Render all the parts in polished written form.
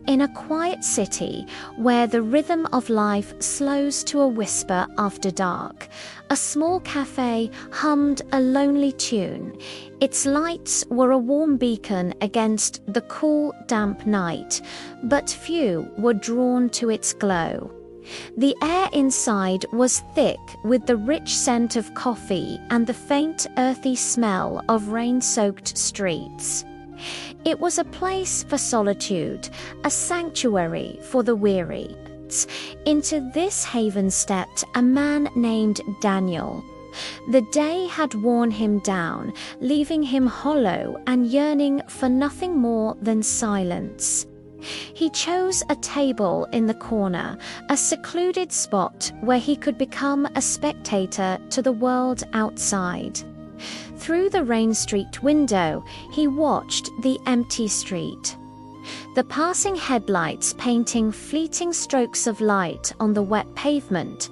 In a quiet city where the rhythm of life slows to a whisper after dark, a small cafe hummed a lonely tune. Its lights were a warm beacon against the cool, damp night, but few were drawn to its glow. The air inside was thick with the rich scent of coffee and the faint, earthy smell of rain-soaked streets. It was a place for solitude, a sanctuary for the weary. Into this haven stepped a man named Daniel. The day had worn him down, leaving him hollow and yearning for nothing more than silence. He chose a table in the corner, a secluded spot where he could become a spectator to the world outside. Through the rain-streaked window, he watched the empty street. The passing headlights painting fleeting strokes of light on the wet pavement.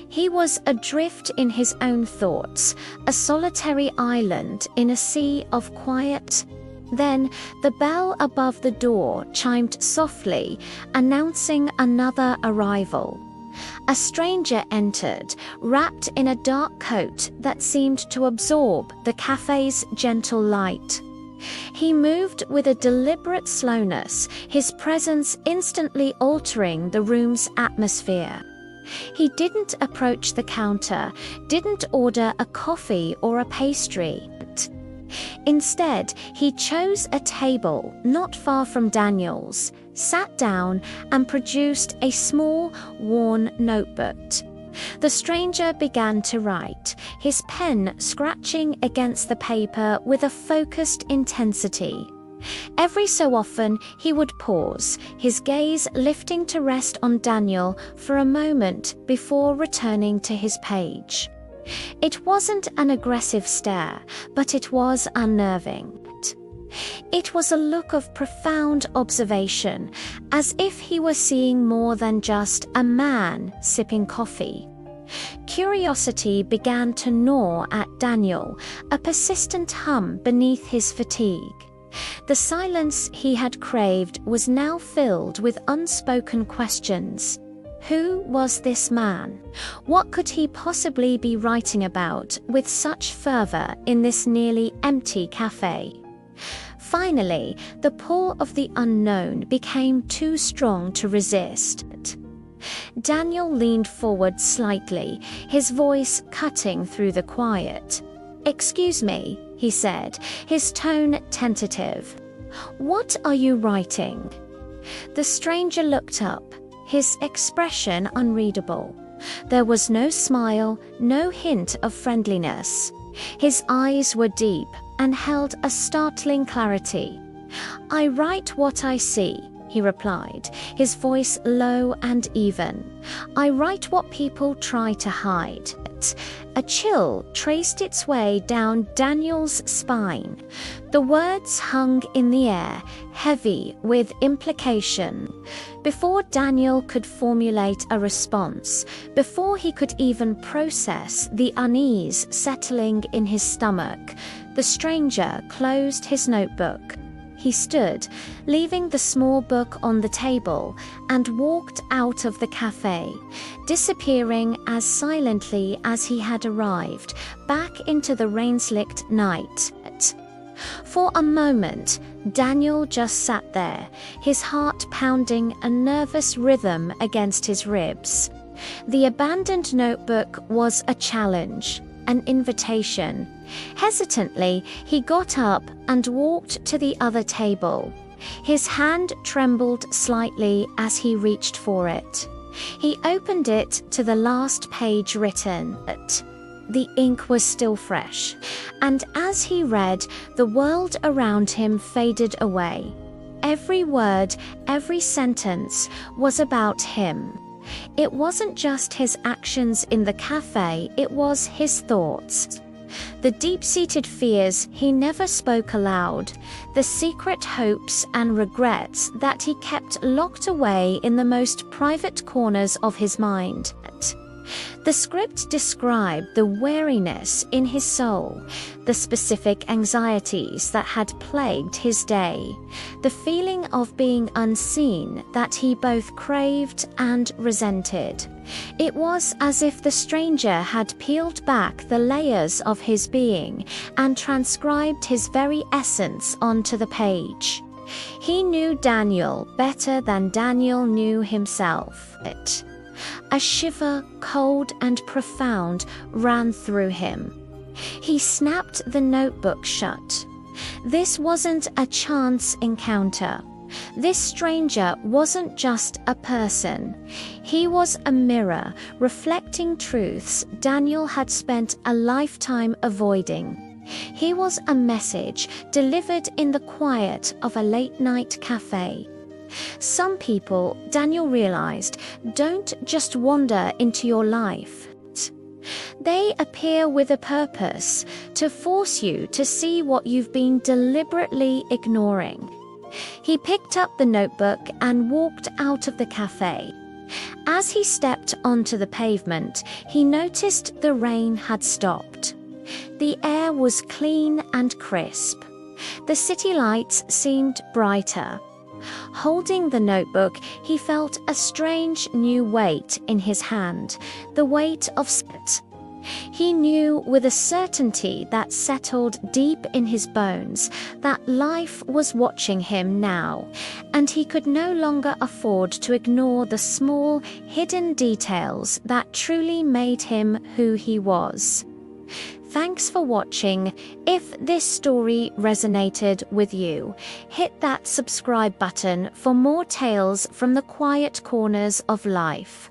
He was adrift in his own thoughts, a solitary island in a sea of quiet. Then the bell above the door chimed softly, announcing another arrival. A stranger entered, wrapped in a dark coat that seemed to absorb the cafe's gentle light. He moved with a deliberate slowness, his presence instantly altering the room's atmosphere. He didn't approach the counter, didn't order a coffee or a pastry. Instead, he chose a table not far from Daniel's, sat down and produced a small, worn notebook. The stranger began to write, his pen scratching against the paper with a focused intensity. Every so often he would pause, his gaze lifting to rest on Daniel for a moment before returning to his page. It wasn't an aggressive stare, but it was unnerving. It was a look of profound observation, as if he were seeing more than just a man sipping coffee. Curiosity began to gnaw at Daniel, a persistent hum beneath his fatigue. The silence he had craved was now filled with unspoken questions. Who was this man? What could he possibly be writing about with such fervor in this nearly empty cafe? Finally, the pull of the unknown became too strong to resist. Daniel leaned forward slightly, his voice cutting through the quiet. "Excuse me," he said, his tone tentative. "What are you writing?" The stranger looked up, his expression unreadable. There was no smile, no hint of friendliness. His eyes were deep and held a startling clarity. "I write what I see," he replied, his voice low and even. "I write what people try to hide." A chill traced its way down Daniel's spine. The words hung in the air, heavy with implication. Before Daniel could formulate a response, before he could even process the unease settling in his stomach, the stranger closed his notebook. He stood, leaving the small book on the table, and walked out of the cafe, disappearing as silently as he had arrived, back into the rain-slicked night. For a moment, Daniel just sat there, his heart pounding a nervous rhythm against his ribs. The abandoned notebook was a challenge, an invitation. Hesitantly, he got up and walked to the other table. His hand trembled slightly as he reached for it. He opened it to the last page written. The ink was still fresh, and as he read, the world around him faded away. Every word, every sentence was about him. It wasn't just his actions in the cafe, it was his thoughts. The deep-seated fears he never spoke aloud, the secret hopes and regrets that he kept locked away in the most private corners of his mind. The script described the weariness in his soul, the specific anxieties that had plagued his day, the feeling of being unseen that he both craved and resented. It was as if the stranger had peeled back the layers of his being and transcribed his very essence onto the page. He knew Daniel better than Daniel knew himself. A shiver, cold and profound, ran through him. He snapped the notebook shut. This wasn't a chance encounter. This stranger wasn't just a person. He was a mirror reflecting truths Daniel had spent a lifetime avoiding. He was a message delivered in the quiet of a late-night cafe. Some people, Daniel realized, don't just wander into your life. They appear with a purpose, to force you to see what you've been deliberately ignoring. He picked up the notebook and walked out of the cafe. As he stepped onto the pavement, he noticed the rain had stopped. The air was clean and crisp. The city lights seemed brighter. Holding the notebook, he felt a strange new weight in his hand, the weight of sweat. He knew with a certainty that settled deep in his bones that life was watching him now, and he could no longer afford to ignore the small, hidden details that truly made him who he was. Thanks for watching. If this story resonated with you, hit that subscribe button for more tales from the quiet corners of life.